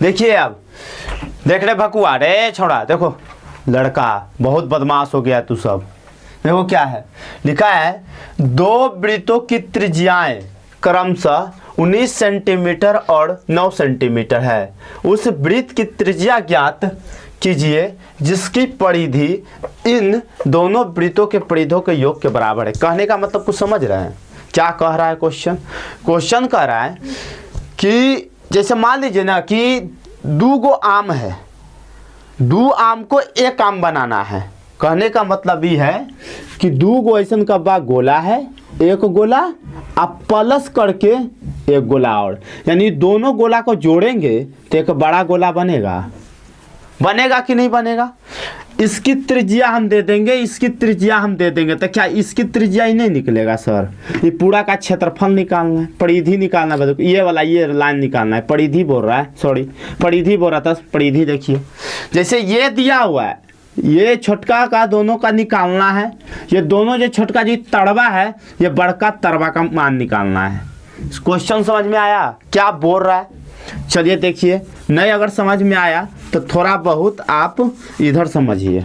देखिए अब देख रहे भकुआ रे छोड़ा, देखो लड़का बहुत बदमाश हो गया तू सब। देखो क्या है लिखा है, दो वृत्तों की त्रिज्याएं क्रमशः 19 सेंटीमीटर और 9 सेंटीमीटर है। उस वृत्त की त्रिज्या ज्ञात कीजिए जिसकी परिधि इन दोनों वृत्तों के परिधियों के योग के बराबर है। कहने का मतलब कुछ समझ रहे हैं क्या कह रहा है क्वेश्चन कह रहा है कि जैसे मान लीजिए ना कि 2 गो आम है, 2 आम को 1 आम बनाना है। कहने का मतलब ये है कि 2 गो ऐसा का बा गोला है, 1 गोला आप प्लस करके 1 गोला और, यानी दोनों गोला को जोड़ेंगे तो एक बड़ा गोला बनेगा कि नहीं बनेगा। इसकी त्रिज्या हम दे देंगे, इसकी त्रिज्या हम दे देंगे, तो क्या इसकी त्रिज्या ही नहीं निकलेगा सर? ये पूरा का क्षेत्रफल निकालना है, परिधि निकालना है, ये वाला ये लाइन निकालना है। परिधि बोल रहा है, सॉरी परिधि बोल रहा था, परिधि देखिए जैसे ये दिया हुआ है, ये छोटका का दोनों का निकालना है, ये दोनों जो छोटका जी तड़वा है, ये बड़का तड़वा का मान निकालना है। क्वेश्चन समझ में आया क्या बोल रहा है? चलिए देखिए, नहीं अगर समझ में आया तो थोड़ा बहुत आप इधर समझिए।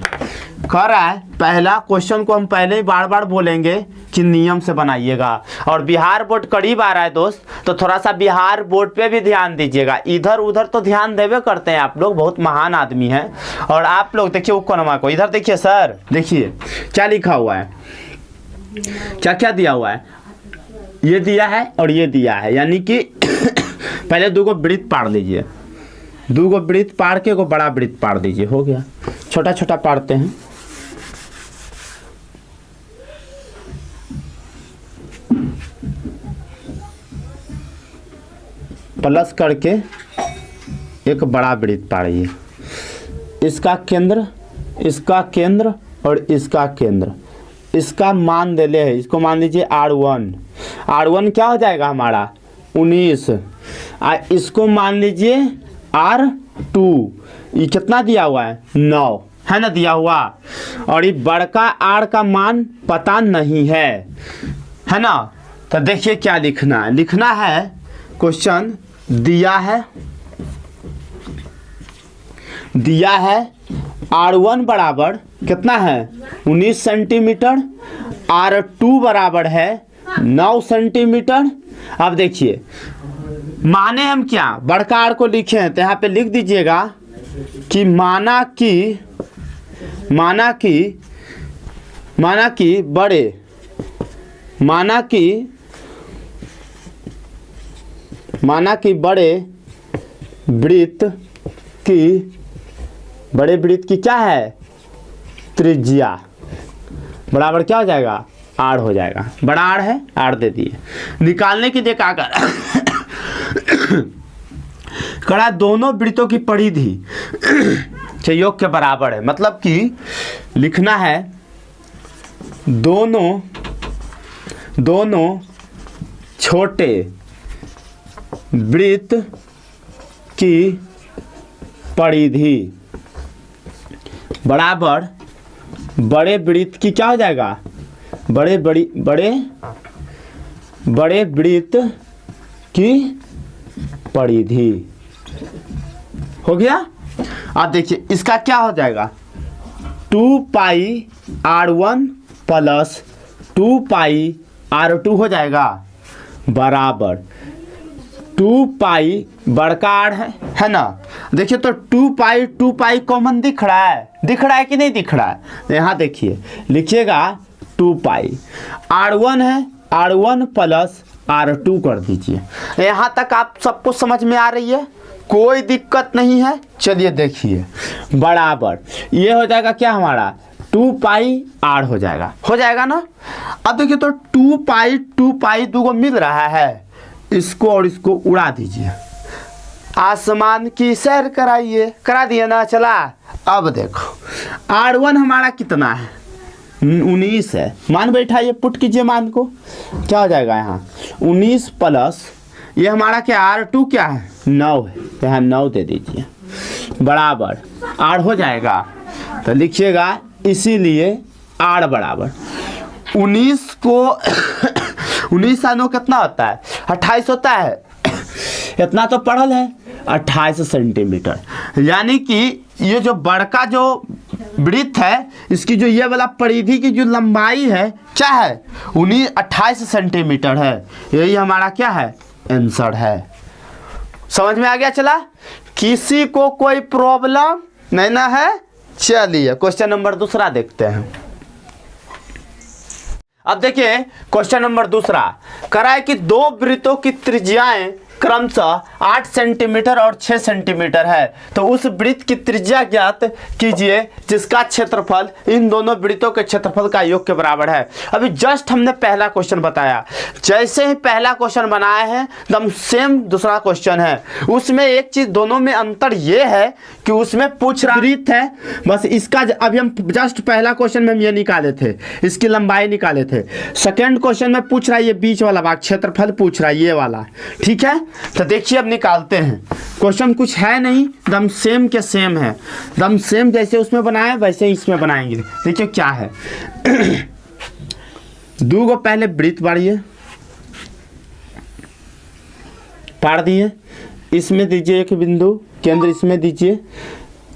कह रहा है पहला क्वेश्चन को हम पहले ही बार बार बोलेंगे कि नियम से बनाइएगा, और बिहार बोर्ड करीब आ रहा है दोस्त, तो थोड़ा सा बिहार बोर्ड पे भी ध्यान दीजिएगा। इधर उधर तो ध्यान देवे करते हैं आप लोग, बहुत महान आदमी हैं। और आप लोग देखिए उपकरमा को, इधर देखिए सर, देखिए क्या लिखा हुआ है, क्या क्या दिया हुआ है, ये दिया है और ये दिया है, यानी कि पहले 2 गो वृत्त पाड़ लीजिए, 2 गो वृत्त पाड़ के को बड़ा वृत्त पाड़ दीजिए, हो गया। छोटा छोटा पाड़ते हैं, प्लस करके एक बड़ा वृत्त पाड़िए। इसका केंद्र, इसका केंद्र और इसका केंद्र, इसका मान दे ले, इसको मान लीजिए R1। R1 क्या हो जाएगा हमारा 19, इसको मान लीजिए R2, ये कितना दिया हुआ है 9 है ना दिया हुआ, और ये बड़का R का मान पता नहीं है ना। तो देखिए क्या लिखना है, लिखना है क्वेश्चन दिया है R1 बराबर कितना है 19 सेंटीमीटर, R2 बराबर है 9 सेंटीमीटर। अब देखिए माने हम क्या बड़का आर को लिखे हैं, तो यहाँ पे लिख दीजिएगा कि माना कि बड़े वृत्त की क्या है त्रिज्या बराबर क्या हो जाएगा आर हो जाएगा। बड़ा आर है, आर दे दिए। निकालने की देखा कड़ा दोनों वृत्तों की परिधि के योग के बराबर है, मतलब कि लिखना है दोनों छोटे वृत्त की परिधि बराबर बड़े वृत्त की क्या हो जाएगा बड़े वृत्त की परिधि हो गया। अब देखिए इसका क्या हो जाएगा 2 पाई R1 प्लस 2 पाई R2 हो जाएगा बराबर 2 पाई बड़का आर है ना। देखिए तो 2 पाई कॉमन दिख रहा है कि नहीं दिख रहा है? यहाँ देखिए लिखिएगा 2 पाई R1 है, R1 प्लस R2 कर दीजिए। यहाँ तक आप सबको समझ में आ रही है, कोई दिक्कत नहीं है। चलिए देखिए बराबर ये हो जाएगा क्या हमारा 2 पाई R हो जाएगा ना। अब देखिए तो 2 पाई 2 को मिल रहा है, इसको और इसको उड़ा दीजिए, आसमान की सैर कराइए, करा दिए ना। चला अब देखो R1 हमारा कितना है 19 है, मान बैठाइए, पुट कीजिए मान को, क्या हो जाएगा यहाँ 19 प्लस ये हमारा क्या R2 क्या है 9 है, यहाँ 9 दे दीजिए बराबर R हो जाएगा। तो लिखिएगा इसीलिए R बराबर 19 को 19 9 कितना होता है 28 होता है, इतना तो पढ़ल है। 28 सेंटीमीटर। यानी कि ये जो बड़का जो वृत्त है इसकी जो ये वाला परिधि की जो लंबाई है क्या है 28 सेंटीमीटर है। यही हमारा क्या है आंसर है। समझ में आ गया? चला, किसी को कोई प्रॉब्लम नहीं ना है? चलिए क्वेश्चन नंबर दूसरा देखते हैं। अब देखिए क्वेश्चन नंबर दूसरा करा है कि दो वृत्तों की त्रिज्याएं क्रमशः 8 सेंटीमीटर और 6 सेंटीमीटर है, तो उस वृत्त की त्रिज्या ज्ञात कीजिए जिसका क्षेत्रफल इन दोनों वृत्तों के क्षेत्रफल का योग के बराबर है। अभी जस्ट हमने पहला क्वेश्चन बताया, जैसे ही पहला क्वेश्चन बनाया है एकदम सेम दूसरा क्वेश्चन है। उसमें एक चीज दोनों में अंतर ये है कि उसमें पूछ रहा वृत्त है, बस इसका अभी हम जस्ट पहला क्वेश्चन में हम ये निकाले थे, इसकी लंबाई निकाले थे। सेकेंड क्वेश्चन में पूछ रहा है ये बीच वाला भाग क्षेत्रफल पूछ रहा है ये वाला, ठीक है। तो देखिए अब निकालते हैं। क्वेश्चन कुछ है नहीं, दम सेम के सेम है, दम सेम जैसे उसमें बनाए वैसे ही इसमें बनाएंगे। देखिए क्या है दो गो पहले वृत्त पाड़ दिए, इसमें दीजिए एक बिंदु केंद्र, इसमें दीजिए,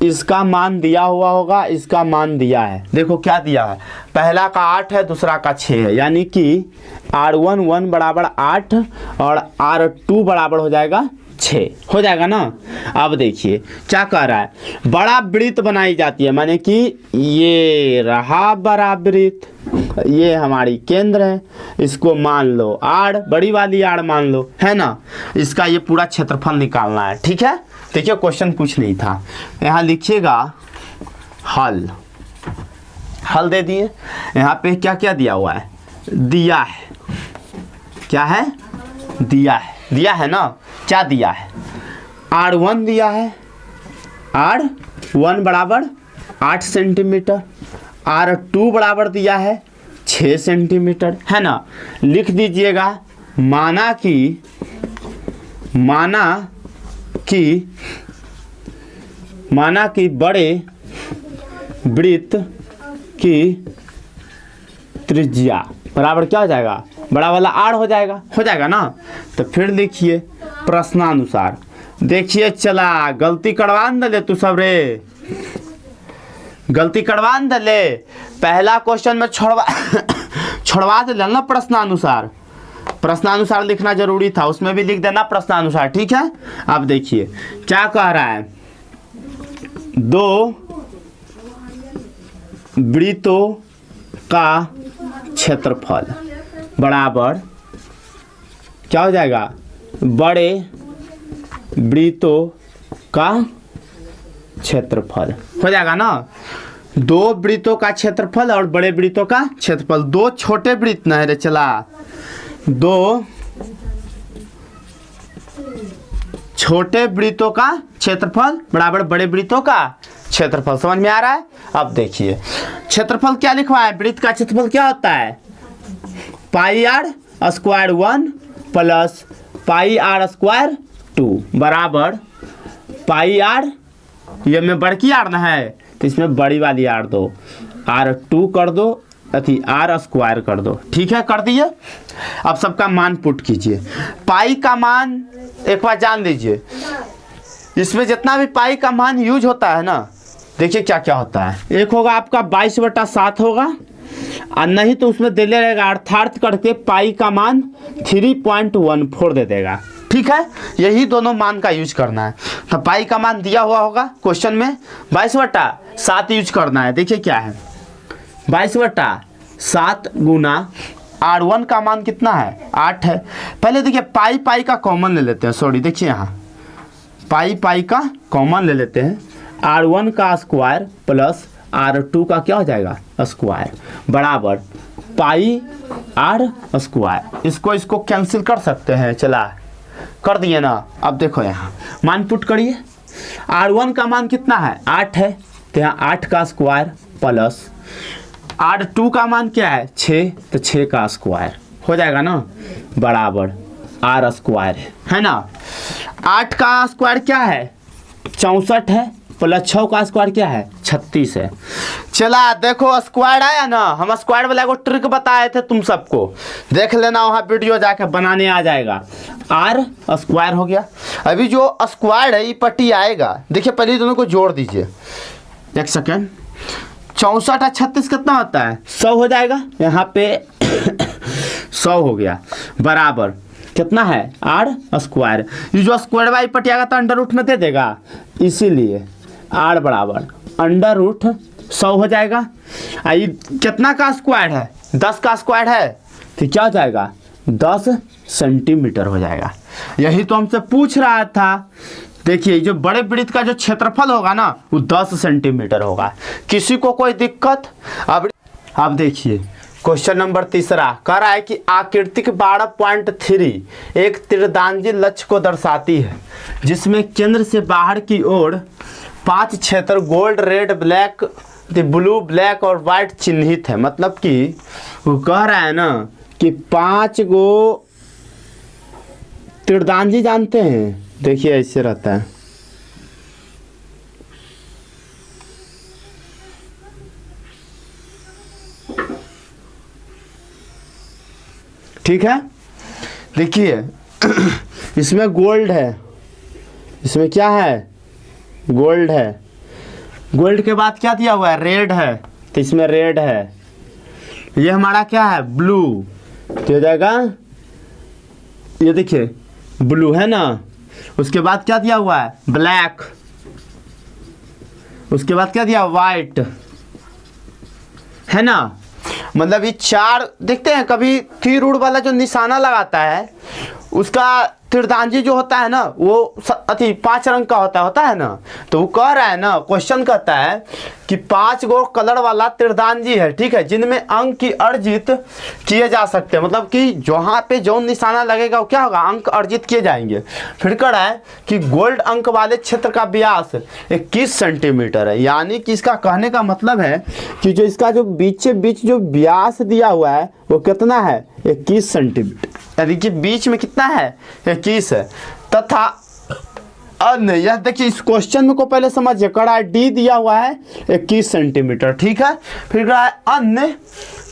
इसका मान दिया हुआ होगा, इसका मान दिया है। देखो क्या दिया है, पहला का 8 है, दूसरा का 6 है, यानी कि R1 बराबर 8 और R2 बराबर हो जाएगा 6 हो जाएगा ना। अब देखिए क्या कह रहा है, बड़ा वृत्त बनाई जाती है, माने कि ये रहा बड़ा वृत्त, ये हमारी केंद्र है, इसको मान लो R, बड़ी वाली R मान लो, है ना। इसका ये पूरा क्षेत्रफल निकालना है, ठीक है। देखिए क्वेश्चन कुछ नहीं था, यहाँ लिखिएगा हल, हल दे दिए। यहाँ पे क्या क्या दिया हुआ है, दिया है, क्या है दिया है, दिया है ना। क्या दिया है, R1 दिया है, R1 बराबर 8 सेंटीमीटर, R2 बराबर दिया है 6 सेंटीमीटर, है ना। लिख दीजिएगा माना कि बड़े वृत्त की त्रिज्या बराबर क्या हो जाएगा, बड़ा वाला R हो जाएगा ना। तो फिर लिखिए प्रश्नानुसार। देखिए चला गलती करवान दले तू सब रे, गलती करवान दले, पहला क्वेश्चन में छोड़वा दे ना प्रश्नानुसार, प्रश्नानुसार लिखना जरूरी था, उसमें भी लिख देना प्रश्नानुसार, ठीक है। अब देखिए क्या कह रहा है, दो वृत्तों का क्षेत्रफल बराबर क्या हो जाएगा, बड़े वृत्तों का क्षेत्रफल हो जाएगा ना। दो वृत्तों का क्षेत्रफल और बड़े वृत्तों का क्षेत्रफल, दो छोटे वृत्त ना है रे चला, दो छोटे वृत्तों का क्षेत्रफल बराबर बड़े वृत्तों का क्षेत्रफल। समझ में आ रहा है? अब देखिए क्षेत्रफल क्या लिखवा है, वृत्त का क्षेत्रफल क्या होता है, पाई R square 1 plus pi R square 2 बराबर पाई R, ये में बड़की R ना है तो इसमें बड़ी वाली R दो, R2 कर दो, अथी R स्क्वायर कर दो, ठीक है, कर दिए। अब सबका मान पुट कीजिए। पाई का मान एक बार जान लीजिए, इसमें जितना भी पाई का मान यूज होता है ना, देखिए क्या क्या होता है। एक होगा आपका 22/7 होगा, और नहीं तो उसमें दे रहेगा अर्थात करके पाई का मान 3.14 दे देगा, ठीक है। यही दोनों मान का यूज करना है। तो पाई का मान दिया हुआ होगा क्वेश्चन में 22/7 यूज करना है। देखिए क्या है, 22/7 गुना R1 का मान कितना है 8 है। पहले देखिए पाई का कॉमन ले लेते हैं, सॉरी देखिए यहाँ पाई का कॉमन ले लेते हैं, R1 का स्क्वायर प्लस R2 का क्या हो जाएगा स्क्वायर बराबर पाई R स्क्वायर। इसको कैंसिल कर सकते हैं, चला कर दिए ना। अब देखो यहाँ मान पुट करिए, R1 का मान कितना है 8 है, तो यहाँ 8 का स्क्वायर प्लस R2 का मान क्या है 6, तो 6 का स्क्वायर हो जाएगा ना बराबर R स्क्वायर है ना। 8 का स्क्वायर क्या है 64 है, प्लस 6 का स्क्वायर क्या है 36 है। चला देखो स्क्वायर आया ना, हम स्क्वायर वाला को ट्रिक बताए थे तुम सबको, देख लेना वहाँ वीडियो जाके बनाने आ जाएगा। आर स्क्वायर हो गया। अभी जो स्क्वायर है ये पट्टी आएगा, देखिए पहले दोनों को जोड़ दीजिए, एक सेकेंड। 64 और 36 कितना होता है? 100 हो जाएगा। यहाँ पे 100 हो गया, बराबर कितना है? R square. ये जो स्क्वायर वाई पट्टी आएगा तो अंडर रूट में दे देगा, इसीलिए आर बराबर अंडर रूट 100 हो जाएगा। ये कितना का स्क्वायर है? 10 का स्क्वायर है, तो क्या हो जाएगा? 10 सेंटीमीटर हो जाएगा। यही तो हमसे पूछ रहा था। देखिए जो बड़े वृत्त का जो क्षेत्रफल होगा ना वो 10 सेंटीमीटर होगा। किसी को कोई दिक्कत? अब देखिए क्वेश्चन नंबर 3 कह रहा है कि आकृतिक 12.3 एक तीरंदाजी लक्ष्य को दर्शाती है जिसमें केंद्र से बाहर की ओर 5 क्षेत्र gold, red, black, blue, black और वाइट चिन्हित है। मतलब कि वो कह रहा है ना कि 5 गो तीरंदाजी जानते हैं, देखिए ऐसे रहता है। ठीक है, देखिए इसमें गोल्ड है, इसमें क्या है? गोल्ड है। गोल्ड के बाद क्या दिया हुआ है? रेड है, तो इसमें रेड है। ये हमारा क्या है? ब्लू, तो हो जाएगा ये देखिए ब्लू है ना। उसके बाद क्या दिया हुआ है? ब्लैक। उसके बाद क्या दिया? वाइट है ना। मतलब ये 4 देखते हैं कभी तीर उड़ वाला जो निशाना लगाता है उसका तीरंदाजी जो होता है ना वो 5 रंग का होता है ना। तो वो कह रहा है ना, क्वेश्चन कहता है कि 5 गो कलर वाला तीरंदाजी है, ठीक है, जिनमें अंक की अर्जित किए जा सकते हैं। मतलब कि जहाँ पे जो निशाना लगेगा वो क्या होगा? अंक अर्जित किए जाएंगे। फिर कह रहा है कि गोल्ड अंक वाले क्षेत्र का व्यास 21 सेंटीमीटर है। यानी कि इसका कहने का मतलब है कि जो इसका जो बीच जो व्यास दिया हुआ है वो कितना है? 21 सेंटीमीटर। यानी कि बीच में कितना है? 21 है। तथा अन्य, यह देखिए इस क्वेश्चन में को पहले समझिए, कड़ा डी दिया हुआ है 21 सेंटीमीटर, ठीक है। फिर कड़ा अन्य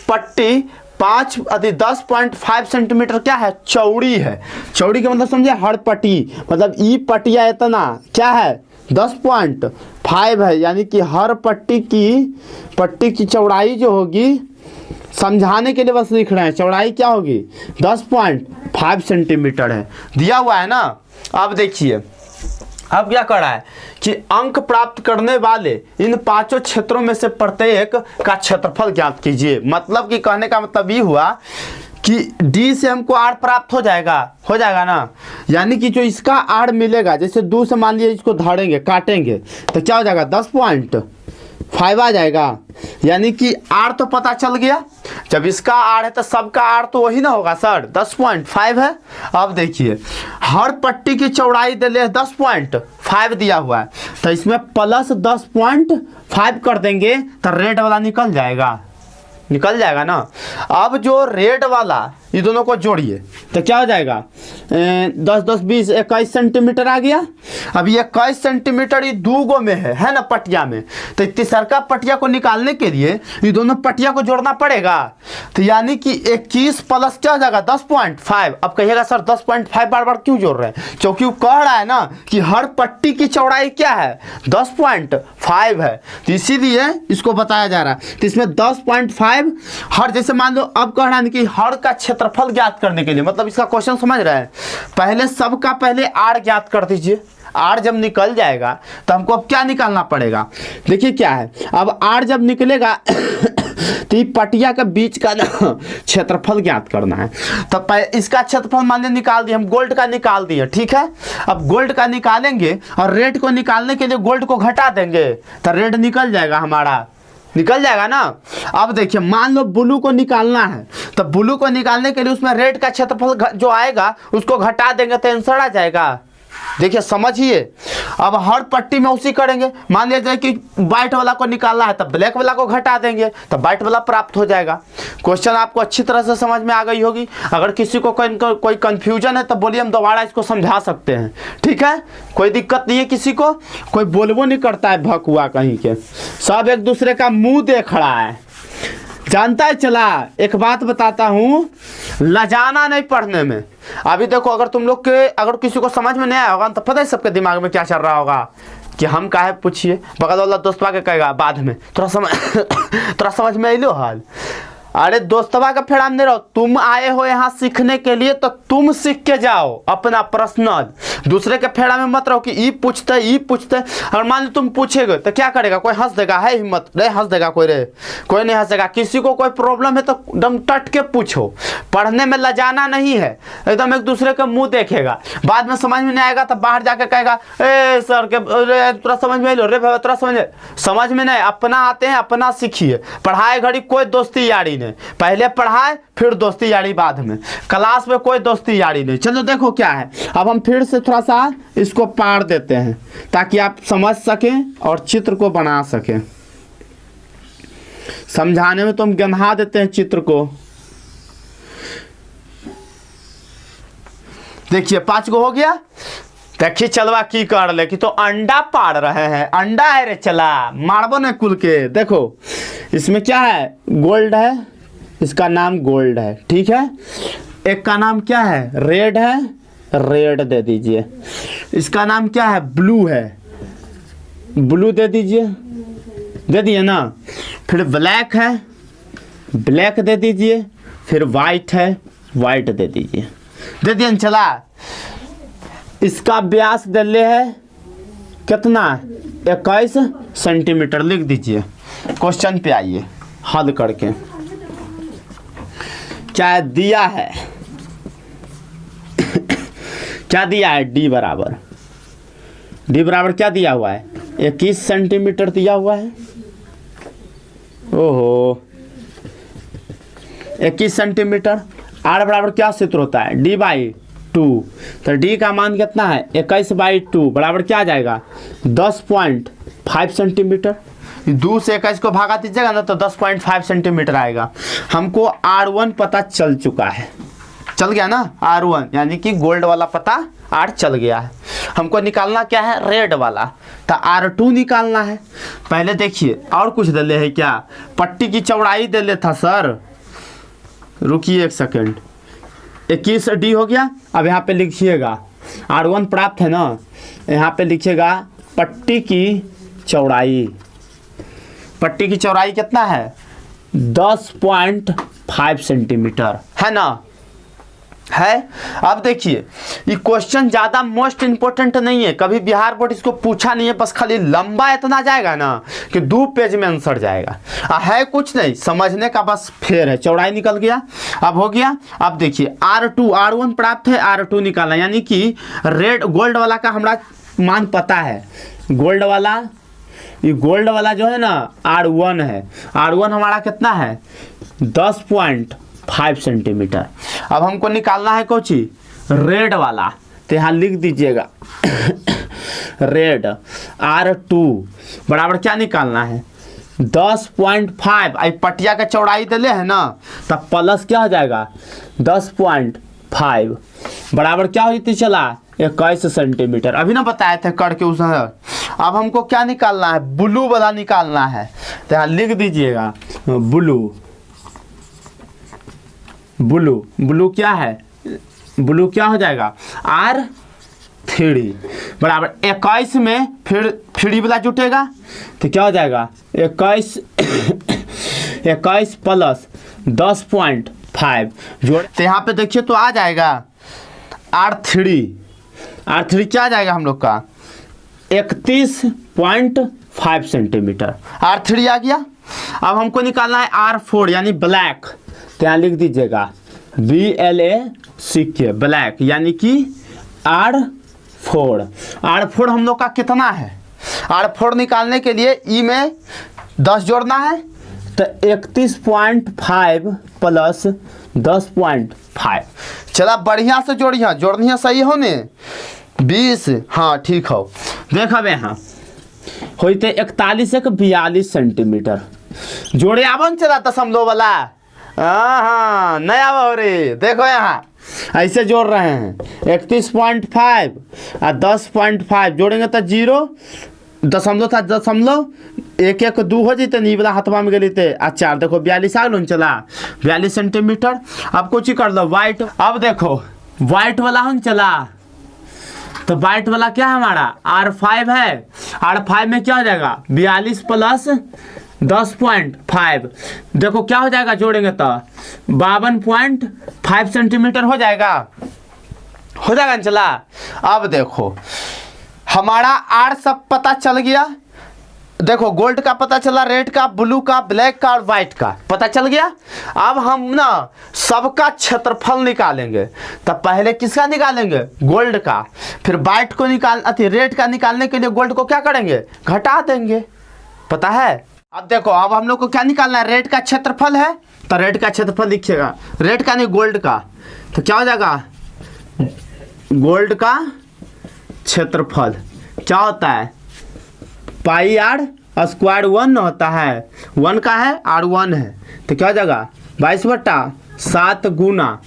पट्टी 10.5 सेंटीमीटर क्या है? चौड़ी है। चौड़ी का मतलब समझे? हर पट्टी, मतलब ई पट्टिया इतना क्या है? 10.5 है। यानी कि हर पट्टी की चौड़ाई जो होगी, समझाने के लिए बस लिख रहे हैं, चौड़ाई क्या होगी? 10.5 सेंटीमीटर है, दिया हुआ है ना। अब देखिए अब क्या कर रहा है कि अंक प्राप्त करने वाले इन 5 क्षेत्रों में से प्रत्येक का क्षेत्रफल ज्ञात कीजिए। मतलब कि कहने का मतलब ये हुआ कि D से हमको R प्राप्त हो जाएगा ना। यानी कि जो इसका R मिलेगा, जैसे 2 से मान लीजिए इसको धरेंगे, काटेंगे, तो क्या हो जाएगा? 10.5 आ जाएगा। यानी कि R तो पता चल गया, जब इसका R है तो सबका R तो वही ना होगा सर, 10.5 है। अब देखिए हर पट्टी की चौड़ाई दे ले 10.5 दिया हुआ है, तो इसमें प्लस 10.5 कर देंगे तो रेड वाला निकल जाएगा ना। अब जो रेड वाला ये दोनों को जोड़िए तो क्या हो जाएगा? 10 10 20 21 सेंटीमीटर आ गया। अब ये 21 सेंटीमीटर ये 2 गो में है ना पटिया में, तो तीसरा पटिया को निकालने के लिए ये दोनों पटिया को जोड़ना पड़ेगा। तो यानी कि 21 प्लस क्या हो जाएगा? 10.5। अब कहिएगा सर 10.5 बार बार क्यों जोड़ रहे हैं? क्योंकि वो कह रहा है ना कि हर पट्टी की चौड़ाई क्या है? 10.5 है, तो इसीलिए इसको बताया जा रहा है। तो इसमें 10.5 हर, जैसे मान लो अब कह रहा है कि हर का क्षेत्रफल ज्ञात करने के लिए, मतलब इसका क्वेश्चन समझ रहे हैं, पहले सबका पहले R ज्ञात कर दीजिए। R जब निकल जाएगा तो हमको अब क्या निकालना पड़ेगा? देखिए क्या है, अब R जब निकलेगा तो ये पटिया के बीच का क्षेत्रफल ज्ञात करना है। तो इसका क्षेत्रफल मान लीजिए निकाल दिए, हम गोल्ड का निकाल दिए, ठीक है। अब गोल्ड का निकालेंगे और रेड को निकालने के लिए गोल्ड को घटा देंगे तो रेड निकल जाएगा ना। अब देखिए मान लो ब्लू को निकालना है, तो ब्लू को निकालने के लिए उसमें रेड का क्षेत्रफल जो आएगा उसको घटा देंगे तो आंसर आ जाएगा। देखिए समझिए, अब हर पट्टी में उसी करेंगे। मान लिया जाए कि व्हाइट वाला को निकालना है तो ब्लैक वाला को घटा देंगे तो व्हाइट वाला प्राप्त हो जाएगा। क्वेश्चन आपको अच्छी तरह से समझ में आ गई होगी। अगर किसी को कोई कंफ्यूजन है तो बोलिए, हम दोबारा इसको समझा सकते हैं, ठीक है। कोई दिक्कत नहीं है किसी को, कोई बोलबो नहीं करता है भकुआ कहीं के, सब एक दूसरे का मुंह देख रहा है। जानता है चला, एक बात बताता हूँ, लजाना नहीं पढ़ने में। अभी देखो, अगर तुम लोग के अगर किसी को समझ में नहीं आया होगा तो पता है सबके दिमाग में क्या चल रहा होगा कि हम काहे पूछिए, बगल वाला दोस्तवा के कहेगा बाद में थोड़ा समझ में अलो हाल। अरे दोस्तवा का फेड़ा में नहीं रहो, तुम आए हो यहाँ सीखने के लिए तो तुम सीख के जाओ अपना पर्सनल। दूसरे के फेड़ा में मत रहो कि ई पूछते। और मान लो तुम पूछेगे तो क्या करेगा, कोई हंस देगा, है हिम्मत रे हंस देगा कोई रे, कोई नहीं हंसेगा। किसी को कोई प्रॉब्लम है तो एकदम टट के पूछो। पढ़ने में लजाना नहीं है, एकदम एक दूसरे के मुंह देखेगा। बाद में समझ में नहीं आएगा तो बाहर जाके कहेगा ए सर के तुरा समझ में लो रे भाई, तुरा समझ में नहीं, अपना आते हैं अपना सीखिए। पढ़ाई घड़ी कोई दोस्ती यारी, पहले पढ़ाए फिर दोस्ती यारी बाद में, क्लास में कोई दोस्ती यारी नहीं। चलो देखो क्या है, अब हम फिर से थोड़ा सा इसको पार देते हैं ताकि आप समझ सकें और चित्र को बना सकें। समझाने में तो हम गंधा देते हैं चित्र को। देखिए 5 गो हो गया। देखिए चलवा की कर ले कि तो अंडा पाड़ रहे हैं, अंडा है रे चला, मारबो ने कुल के। देखो इसमें क्या है, गोल्ड है, इसका नाम गोल्ड है, ठीक है। एक का नाम क्या है, रेड है, रेड दे दीजिए। इसका नाम क्या है, ब्लू है, ब्लू दे दीजिए, दे दिए ना। फिर ब्लैक है, ब्लैक दे दीजिए। फिर वाइट है, वाइट दे दीजिए, दे दिए चला। इसका व्यास दिले है कितना, 21 सेंटीमीटर लिख दीजिए। क्वेश्चन पे आइए हल करके। क्या दिया है क्या दिया है, डी बराबर क्या दिया हुआ है, 21 सेंटीमीटर दिया हुआ है। ओहो 21 सेंटीमीटर। आर बराबर क्या सूत्र होता है, D/2। तो डी का मान कितना है, 21/2 बराबर क्या आ जाएगा, 10.5 सेंटीमीटर। 2 से 21 को भागा दीजिएगा ना तो 10.5 सेंटीमीटर आएगा। हमको R1 पता चल चुका है, चल गया ना R1, यानी कि गोल्ड वाला पता R चल गया है। हमको निकालना क्या है, रेड वाला, तो R2 निकालना है। पहले देखिए और कुछ दे है क्या, पट्टी की चौड़ाई दे ले था सर, रुकिए एक सेकेंड। 21D हो गया। अब यहाँ पे लिखिएगा R1 प्राप्त है ना, यहाँ पे लिखिएगा पट्टी की चौड़ाई। पट्टी की चौड़ाई कितना है, 10.5 सेंटीमीटर है ना, है। अब देखिए ये क्वेश्चन ज़्यादा मोस्ट इंपोर्टेंट नहीं है, कभी बिहार बोर्ड इसको पूछा नहीं है, बस खाली लंबा इतना जाएगा ना कि 2 पेज में आंसर जाएगा। है कुछ नहीं, समझने का बस फेर है। चौड़ाई निकल गया, अब हो गया। अब देखिए R1 प्राप्त है, R2 निकालना, यानी कि रेड गोल्ड वाला का हमारा मान पता है। गोल्ड वाला, ये गोल्ड वाला जो है ना R1 है, R1 हमारा कितना है, 10.5 सेंटीमीटर। अब हमको निकालना है कोची, रेड वाला, तो यहाँ लिख दीजिएगा रेड R2 बराबर क्या निकालना है, 10.5। आई पटिया का चौड़ाई दिले है ना, तब प्लस क्या हो जाएगा 10.5 बराबर क्या हो जाती चला 21 सेंटीमीटर। अभी ना बताए थे करके उस। अब हमको क्या निकालना है, ब्लू वाला निकालना है, तो यहाँ लिख दीजिएगा ब्लू। ब्लू ब्लू क्या है, ब्लू क्या हो जाएगा R3 बराबर 21 में फिर फ्री वाला जुटेगा तो क्या हो जाएगा 21 प्लस 10.5 जोड़, तो यहाँ पे देखिए तो आ जाएगा R3 क्या आ जाएगा हम लोग का 31.5 सेंटीमीटर। R3 आ गया। अब हमको निकालना है R4 यानी ब्लैक, तो यहाँ लिख दीजिएगा BLACK ब्लैक, यानी कि R4 हम लोग का कितना है, R4 निकालने के लिए ई में 10 जोड़ना है, तो 31.5 प्लस 10.5। चला बढ़िया से जोड़िया, जोड़निया सही हो ने 20, हाँ ठीक हो। देख अब यहाँ होते 41 एक 42 सेंटीमीटर जोड़े आवन चला दशमलव वाला, हाँ नया हो रे। देखो यहाँ ऐसे जोड़ रहे हैं 31.5 और 10.5 जोड़ेंगे तो 0 दशमलव था, दशमलव एक एक दू हो जते नी वाला हाथवा में गए आ 4 देखो 42 आ गलो चला 42 सेंटीमीटर। अब कुछ ही कर लो वाइट। अब देखो वाइट वाला हम चला तो वाइट वाला क्या है हमारा R5 है। R5 में क्या हो जाएगा 42 प्लस 10.5 देखो क्या हो जाएगा जोड़ेंगे तो 52.5 सेंटीमीटर हो जाएगा ना चला। अब देखो हमारा R सब पता चल गया। देखो गोल्ड का पता चला, रेड का, ब्लू का, ब्लैक का और व्हाइट का पता चल गया। अब हम ना सबका क्षेत्रफल निकालेंगे। तब पहले किसका निकालेंगे गोल्ड का, फिर व्हाइट को रेड का निकालने के लिए गोल्ड को क्या करेंगे घटा देंगे, पता है। अब देखो अब हम लोग को क्या निकालना है, रेड का क्षेत्रफल है तो रेड का क्षेत्रफल लिखिएगा, रेड का नहीं गोल्ड का। तो क्या हो जाएगा गोल्ड का क्षेत्रफल क्या होता है पाई R स्क्वायर 1 होता है, 1 का है R1 है। तो क्या हो जाएगा 22/7 गुना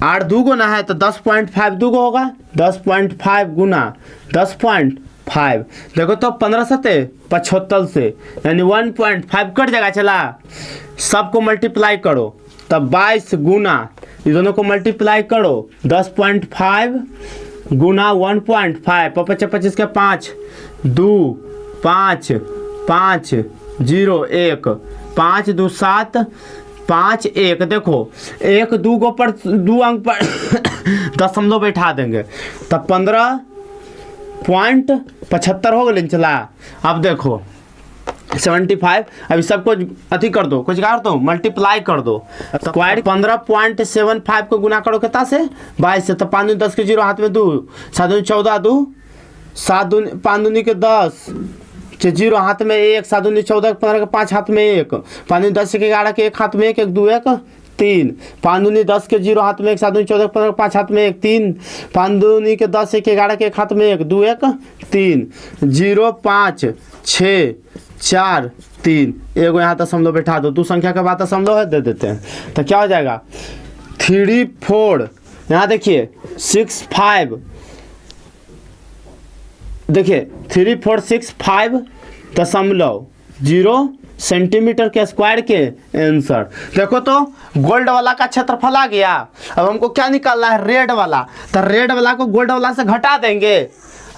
R 2 गुना है तो 10.5 2 होगा, 10.5 गुना 10.5 देखो तो 15 सते 75 से यानी 1.5 कट जाएगा चला। सबको मल्टीप्लाई करो तब 22 गुना ये दोनों को मल्टीप्लाई करो 10.5 गुना 1.5 25 के 5 2 5 5 0 1 5 2 7 5 1 देखो 1 2 को पर 2 अंक पर दशमलव बैठा देंगे तब 15.75 हो गए चला। अब देखो 75 अभी सबको अति कर दो, कुछ कर दो मल्टीप्लाई कर दो। स्क्वायर 15.75 को गुना करो कितना से 22 से तो 5 दूनी 10 के 0 हाथ में 2 7 दूनी 14 2 7 दूनी 5 दूनी के 10 0 हाथ में 1 7 दूनी 14 15 के 5 हाथ में 1 5 दूनी 10 के 11 के 1 हाथ में 1 1 2 1 3 5 दूनी 10 के 0 हाथ में 1 7 दूनी 14 15 के 5 हाथ में 1 3 5 दूनी के 10 1 11 के 1 हाथ में 1 2 1 3 0 5 6 4 3 एगो यहाँ दशमलव बैठा दो, 2 संख्या के बाद दशमलव है दे देते हैं। तो क्या हो जाएगा 3 4 यहाँ देखिए 6 5 देखिए 3 4 6 5 दशमलव 0 सेंटीमीटर के स्क्वायर के आंसर। देखो तो गोल्ड वाला का क्षेत्रफल आ गया। अब हमको क्या निकालना है रेड वाला, तो रेड वाला को गोल्ड वाला से घटा देंगे।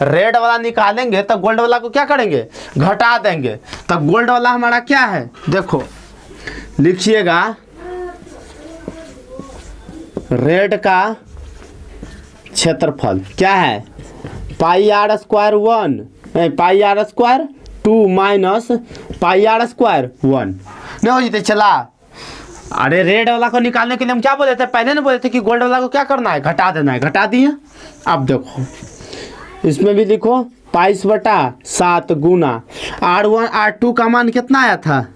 रेड वाला निकालेंगे तो गोल्ड वाला को क्या करेंगे घटा देंगे। तो गोल्ड वाला हमारा क्या है देखो लिखिएगा रेड का क्षेत्रफल क्या है पाई R स्क्वायर 1 पाई R square 2 minus pi R square 1 नहीं हो जाते चला। अरे रेड वाला को निकालने के लिए हम क्या बोले थे पहले ना बोले थे कि गोल्ड वाला को क्या करना है घटा देना है, घटा दिए। अब देखो इसमें भी लिखो 22/7 गुना R1 R2 का मान कितना आया था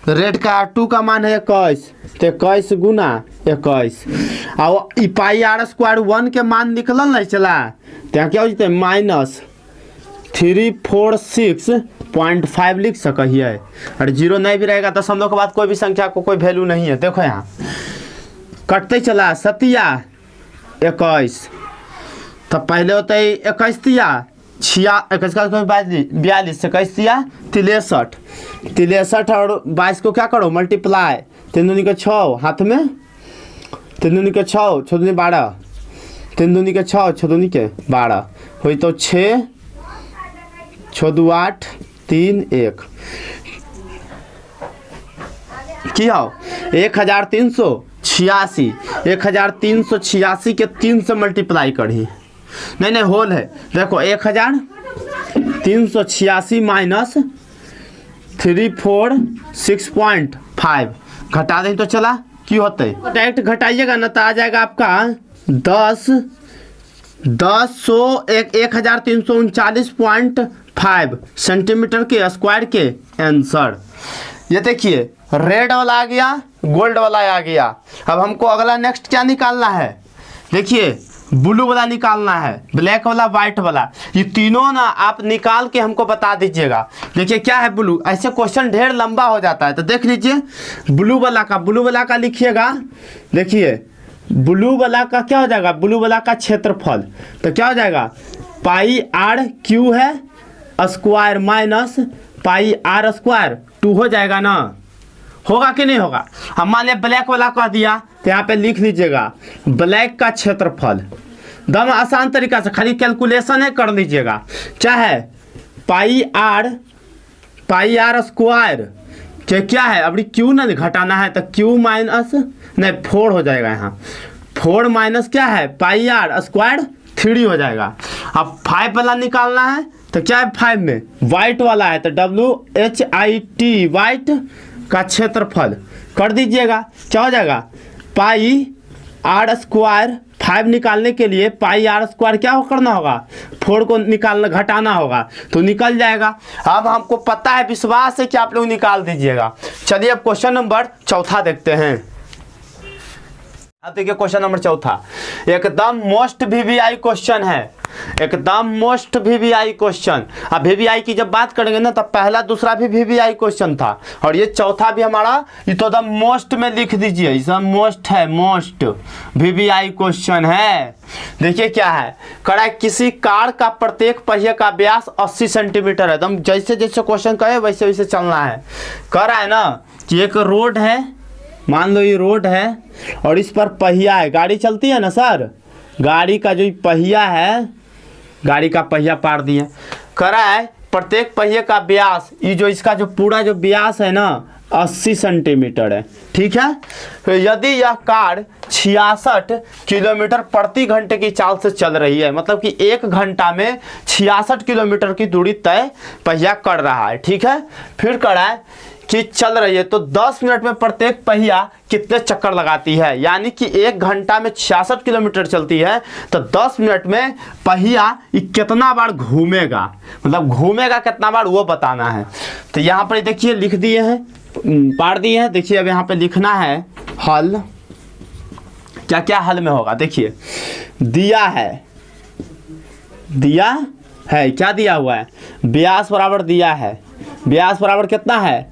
रेड का R2 का मान है 21 तो 21 गुना 21 और पाई R स्क्वायर 1 के मान निकल नहीं चला तो क्या हो जाते माइनस 346.5 लिख सके है। और 0 नहीं भी रहेगा दशमलव के बाद कोई भी संख्या को कोई वैल्यू नहीं है। देखो यहाँ कटते चला 7 21 तो पहले होता है 21 तिया 42 21 तिया 63 और 22 को क्या करो मल्टीप्लाई 3 दूनी के 6 हाथ में 3 दूनी के 6 6 दूनी 12 3 दूनी के 6 6 दूनी के 12 हुई तो 6 6 2 8 3 1 की हो 1386 के 3 से मल्टीप्लाई करी नहीं होल है। देखो 1386 माइनस 346.5 घटा दें तो चला की होते डायरेक्ट घटाइएगा ना तो आ जाएगा आपका 1339.5 सेंटीमीटर के स्क्वायर के आंसर। ये देखिए रेड वाला आ गया गोल्ड वाला आ गया। अब हमको अगला नेक्स्ट क्या निकालना है देखिए ब्लू वाला निकालना है, ब्लैक वाला, व्हाइट वाला, ये तीनों ना आप निकाल के हमको बता दीजिएगा। देखिए क्या है ब्लू, ऐसे क्वेश्चन ढेर लंबा हो जाता है तो देख लीजिए ब्लू वाला का लिखिएगा। देखिए ब्लू वाला का क्या हो जाएगा ब्लू वाला का क्षेत्रफल तो क्या हो जाएगा पाई आर क्यू है square minus pi r square 2 हो जाएगा ना, होगा कि नहीं होगा। हम मान लिया ब्लैक वाला कह दिया तो यहाँ पे लिख लीजिएगा ब्लैक का क्षेत्रफल, दम आसान तरीका से खाली कैलकुलेशन है कर लीजिएगा, चाहे पाई आर स्क्वायर क्या है, अभी क्यू ना घटाना है तो क्यू माइनस नहीं 4 हो जाएगा, यहाँ 4 माइनस क्या है पाई आर स्क्वायर 3 हो जाएगा। अब 5 वाला निकालना है तो क्या है 5 में वाइट वाला है तो WHIT वाइट का क्षेत्रफल कर दीजिएगा, क्या हो जाएगा पाई आर स्क्वायर। 5 निकालने के लिए पाई आर स्क्वायर क्या करना होगा 4 को निकालना घटाना होगा तो निकल जाएगा। अब हमको पता है, विश्वास है कि आप लोग निकाल दीजिएगा। चलिए अब क्वेश्चन नंबर 4 देखते हैं। अब देखिए क्वेश्चन नंबर 4 एकदम मोस्ट VVI क्वेश्चन है, एकदम मोस्ट VVI क्वेश्चन। अब VVI की जब बात करेंगे ना तब पहला दूसरा भी VVI क्वेश्चन था और ये 4 भी हमारा, ये तो एकदम मोस्ट में लिख दीजिए, इसमें मोस्ट है, मोस्ट VVI क्वेश्चन है। देखिए क्या है, कड़ा किसी कार का प्रत्येक पहिए का व्यास 80 सेंटीमीटर है। एकदम जैसे जैसे क्वेश्चन कहे वैसे वैसे चलना है। कह रहा है ना कि एक रोड है, मान लो ये रोड है और इस पर पहिया है, गाड़ी चलती है ना सर, गाड़ी का जो पहिया है, गाड़ी का पहिया पार दिए। कह रहा है प्रत्येक पहिए का व्यास, ये जो इसका जो पूरा जो व्यास है ना 80 सेंटीमीटर है, ठीक है। तो यदि यह कार 66 किलोमीटर प्रति घंटे की चाल से चल रही है, मतलब कि 1 घंटा में 66 किलोमीटर की दूरी तय पहिया कर रहा है, ठीक है। फिर कह रहा है कि चल रही है तो 10 मिनट में प्रत्येक पहिया कितने चक्कर लगाती है, यानी कि 1 घंटा में 66 किलोमीटर चलती है तो 10 मिनट में पहिया कितना बार घूमेगा, मतलब घूमेगा कितना बार वो बताना है। तो यहाँ पर देखिए लिख दिए हैं, पार दिए हैं। देखिए अब यहाँ पे लिखना है हल, क्या क्या हल में होगा। देखिए दिया है क्या दिया हुआ है, व्यास बराबर दिया है, व्यास बराबर कितना है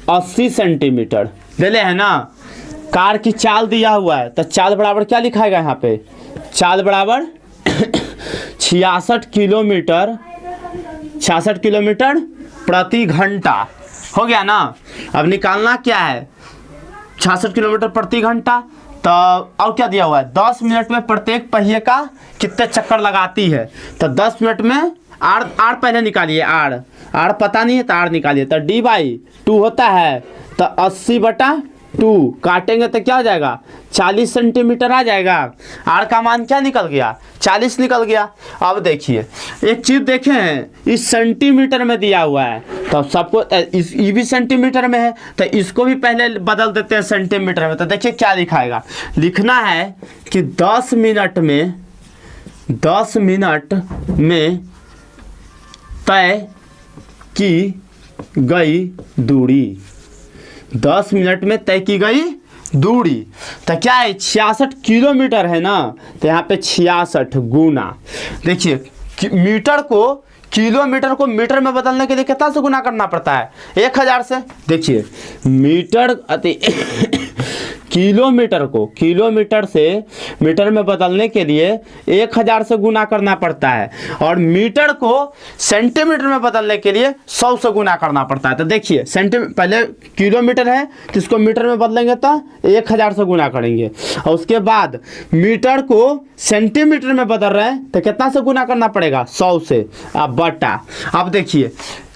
80 सेंटीमीटर ले है ना। कार की चाल दिया हुआ है तो चाल बराबर क्या लिखाएगा यहाँ पे, चाल बराबर 66 किलोमीटर प्रति घंटा हो गया ना। अब निकालना क्या है 66 किलोमीटर प्रति घंटा, तो और क्या दिया हुआ है 10 मिनट में प्रत्येक पहिए का कितने चक्कर लगाती है, तो 10 मिनट में आर पहले निकालिए, आर पता नहीं है तो आर निकालिए, तो D/2 होता है तो 80/2 काटेंगे तो क्या हो जाएगा 40 सेंटीमीटर आ जाएगा। आर का मान क्या निकल गया 40 निकल गया। अब देखिए एक चीज़ देखें, इस सेंटीमीटर में दिया हुआ है तो सबको ये भी सेंटीमीटर में है तो इसको भी पहले बदल देते हैं सेंटीमीटर में। तो देखिए क्या लिखाएगा, लिखना है कि 10 मिनट में तय की गई दूरी, 10 मिनट में तय की गई दूरी। तो क्या है 66 किलोमीटर है ना, तो यहाँ पे 66 गुना, देखिए मीटर को किलोमीटर को मीटर में बदलने के लिए कितना से गुना करना पड़ता है 1000 से। देखिए मीटर किलोमीटर को किलोमीटर से मीटर में बदलने के लिए 1000 से गुना करना पड़ता है और मीटर को सेंटीमीटर में बदलने के लिए 100 से गुना करना पड़ता है। तो देखिए पहले किलोमीटर है तो इसको मीटर में बदलेंगे तो 1000 से गुना करेंगे और उसके बाद मीटर को सेंटीमीटर में बदल रहे हैं तो कितना से गुना करना पड़ेगा 100 से। अब बटा, अब देखिए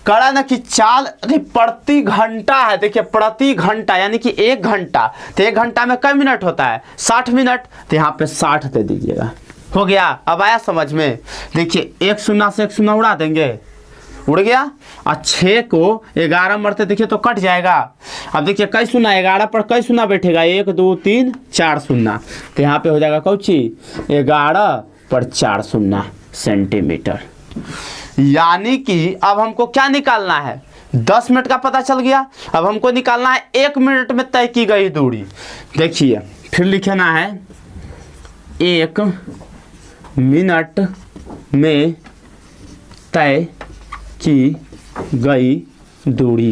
कड़ा ना कि चाल प्रति घंटा है, देखिए प्रति घंटा यानी कि 1 घंटा, तो 1 घंटा में कई मिनट होता है 60 मिनट, तो यहाँ पे 60 दे दीजिएगा, हो गया। अब आया समझ में, देखिए 1 शून्य से 1 शून्य उड़ा देंगे, उड़ गया और 6 को 11 मरते देखिए तो कट जाएगा। अब देखिए कई शून्य 11 पर कई शून्य बैठेगा 1 2 3 4 शून्य, तो यहाँ पे हो जाएगा कौची 11 पर 4 शून्य सेंटीमीटर। यानी कि अब हमको क्या निकालना है 10 मिनट का पता चल गया, अब हमको निकालना है 1 मिनट में तय की गई दूरी। देखिए फिर लिखना है 1 मिनट में तय की गई दूरी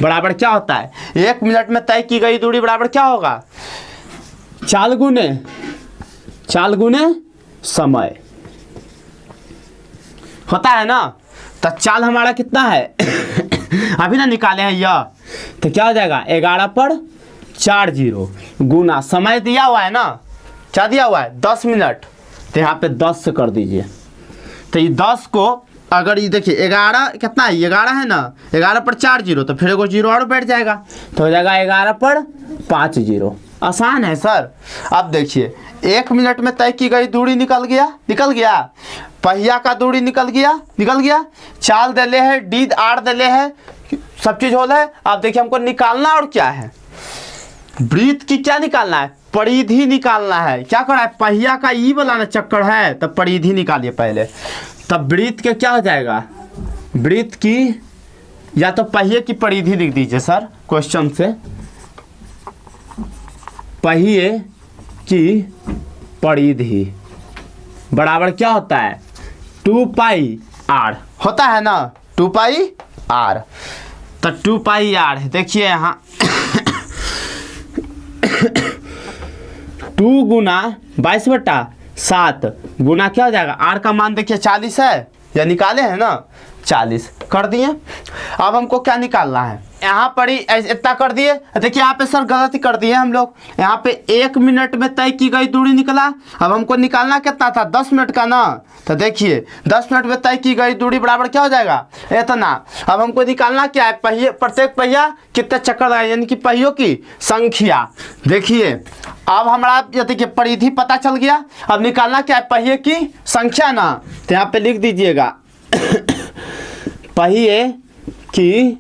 बराबर क्या होता है 1 मिनट में तय की गई दूरी बराबर क्या होगा चाल गुने समय। होता है ना। तो चाल हमारा कितना है अभी ना निकाले हैं यह, तो क्या हो जाएगा 11 पर 4 जीरो गुना समय दिया हुआ है ना, क्या दिया हुआ है 10 मिनट, तो यहाँ पे 10 से कर दीजिए। तो ये 10 को अगर ये देखिए 11 कितना है 11 है ना, 11 पर 4 जीरो, तो फिर एगो जीरो और बैठ जाएगा, तो हो जाएगा 11 पर 5 जीरो। आसान है सर। अब देखिए 1 मिनट में तय की गई दूरी निकल गया, पहिया का दूरी निकल गया, चाल दले है, डी आर दले है, सब चीज होल है। अब देखिए हमको निकालना और क्या है, वृत्त की क्या निकालना है, परिधि निकालना है। क्या करना है, पहिया का ई वाला ना चक्कर है, तब परिधि निकालिए पहले, तब वृत्त के क्या हो जाएगा, वृत्त की या तो पहिए की परिधि लिख दीजिए सर क्वेश्चन से, पहिए की परिधि बराबर क्या होता है 2 पाई आर होता है ना, 2 पाई आर। तो 2 पाई आर देखिए यहाँ 2 गुना 22/7 गुना क्या हो जाएगा, आर का मान देखिए 40 है, या निकाले हैं ना 40 कर दिए। अब हमको क्या निकालना है, यहाँ पर ही इतना कर दिए। देखिए यहाँ पे सर गलती कर दिए हम लोग, यहाँ पे 1 मिनट में तय की गई दूरी निकला। अब हमको निकालना कितना था 10 मिनट का ना, तो देखिए 10 मिनट में तय की गई दूरी बराबर क्या हो जाएगा इतना। अब हमको निकालना क्या है, पहिए प्रत्येक पहिया कितने चक्कर लगाए, यानी कि पहियों की संख्या। देखिए अब हमारा देखिए परिधि पता चल गया। अब निकालना क्या है, पहिए की संख्या ना, तो यहाँ पे लिख दीजिएगा पहिए की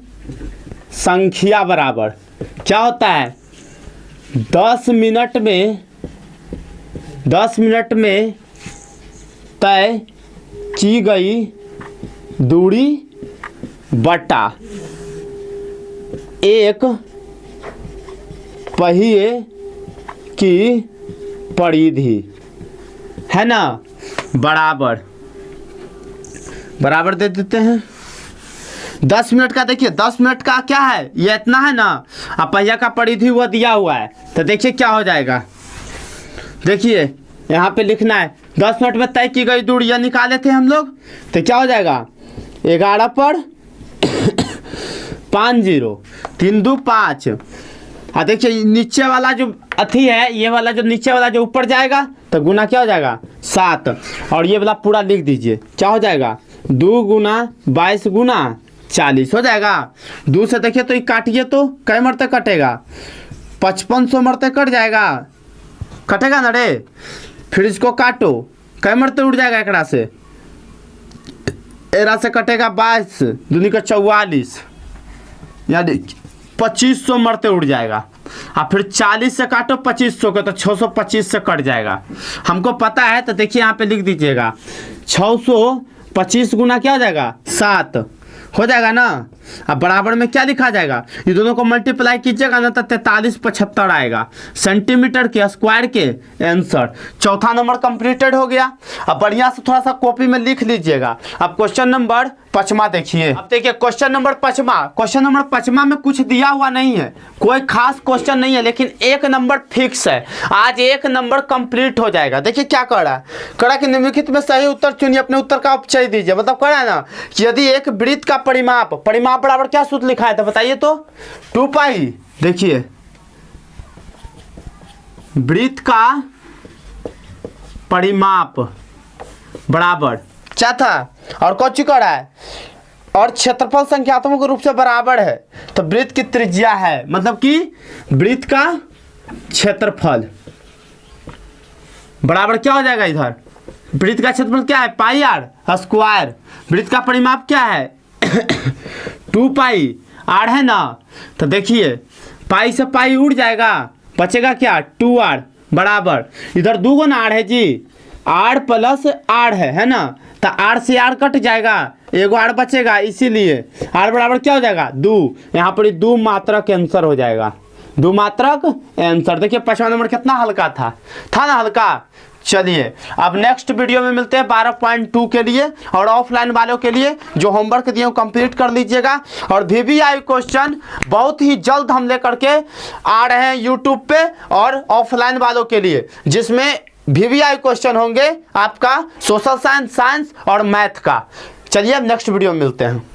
संख्या बराबर क्या होता है 10 मिनट में तय की गई दूरी बटा एक पहिए की परिधि है ना, बराबर दे देते हैं 10 मिनट का। देखिए 10 मिनट का क्या है, ये इतना है ना, अब पहिया का परिधि हुआ दिया हुआ है, तो देखिए क्या हो जाएगा, देखिए यहाँ पे लिखना है 10 मिनट में तय की गई दूरी, यह निकाले थे हम लोग, तो क्या हो जाएगा 11 पर 5 जीरो 3 2 5। हाँ देखिए नीचे वाला जो अथी है, ये वाला जो नीचे वाला जो ऊपर जाएगा, तो गुना क्या हो जाएगा 7, और ये वाला पूरा लिख दीजिए, क्या हो जाएगा 2 गुना 22 गुना 40 हो जाएगा। 2 से देखिए तो ये काटिए तो कई मरते कटेगा, 5500 मरते कट जाएगा, कटेगा ना रे। फिर इसको काटो, कई मरते उड़ जाएगा एकड़ा से, एरा से कटेगा 22 दूनी का 44, यानी 2500 मरते उड़ जाएगा। अब फिर 40 से काटो 2500 को, तो 625 से कट जाएगा। हमको पता है, तो देखिए यहाँ पे लिख दीजिएगा 625 गुना क्या हो जाएगा 7 हो जाएगा ना। अब बराबर में क्या लिखा जाएगा, ये दोनों को मल्टीप्लाई कीजिएगा ना, तो 4375 आएगा सेंटीमीटर के स्क्वायर के आंसर। चौथा नंबर कंप्लीटेड हो गया। अब बढ़िया से थोड़ा सा कॉपी में लिख लीजिएगा। अब क्वेश्चन नंबर 5वां देखिए। अब देखिए क्वेश्चन नंबर 5वां में कुछ दिया हुआ नहीं है, कोई खास क्वेश्चन नहीं है, लेकिन 1 नंबर फिक्स है। आज 1 नंबर कंप्लीट हो जाएगा। देखिए क्या कर रहा है कि निम्नलिखित में सही उत्तर चुनिए, अपने उत्तर का उपचय दीजिए। मतलब कर रहा है ना कि यदि एक वृत्त का परिमाप बराबर क्या सूत्र लिखा है, तो बताइए तो 2 पाई। देखिए वृत्त का परिमाप बराबर क्या था, और कौन चुका रहा है, और क्षेत्रफल संख्यात्मक रूप से बराबर है, तो वृत्त की त्रिज्या है, मतलब कि वृत्त का क्षेत्रफल बराबर क्या हो जाएगा, इधर वृत्त का क्षेत्रफल क्या है पाई आर स्क्वायर, वृत्त का परिमाप क्या है 2 पाई आर है ना। तो देखिए पाई से पाई उड़ जाएगा, बचेगा क्या 2r बराबर, इधर 2 गुना आर है जी, r प्लस आर है ना, तो r से r कट जाएगा, एगो r बचेगा, इसीलिए r बराबर क्या हो जाएगा 2। यहाँ पर 2 मात्रक आंसर हो जाएगा, 2 मात्रक आंसर। देखिए 5वां नंबर कितना हल्का था ना हल्का। चलिए अब नेक्स्ट वीडियो में मिलते हैं 12.2 के लिए, और ऑफलाइन वालों के लिए जो होमवर्क दिए कंप्लीट कर लीजिएगा। और VVI क्वेश्चन बहुत ही जल्द हम लेकर के आ रहे हैं यूट्यूब पे, और ऑफलाइन वालों के लिए जिसमें VVI क्वेश्चन होंगे आपका सोशल साइंस और मैथ का। चलिए अब नेक्स्ट वीडियो में मिलते हैं।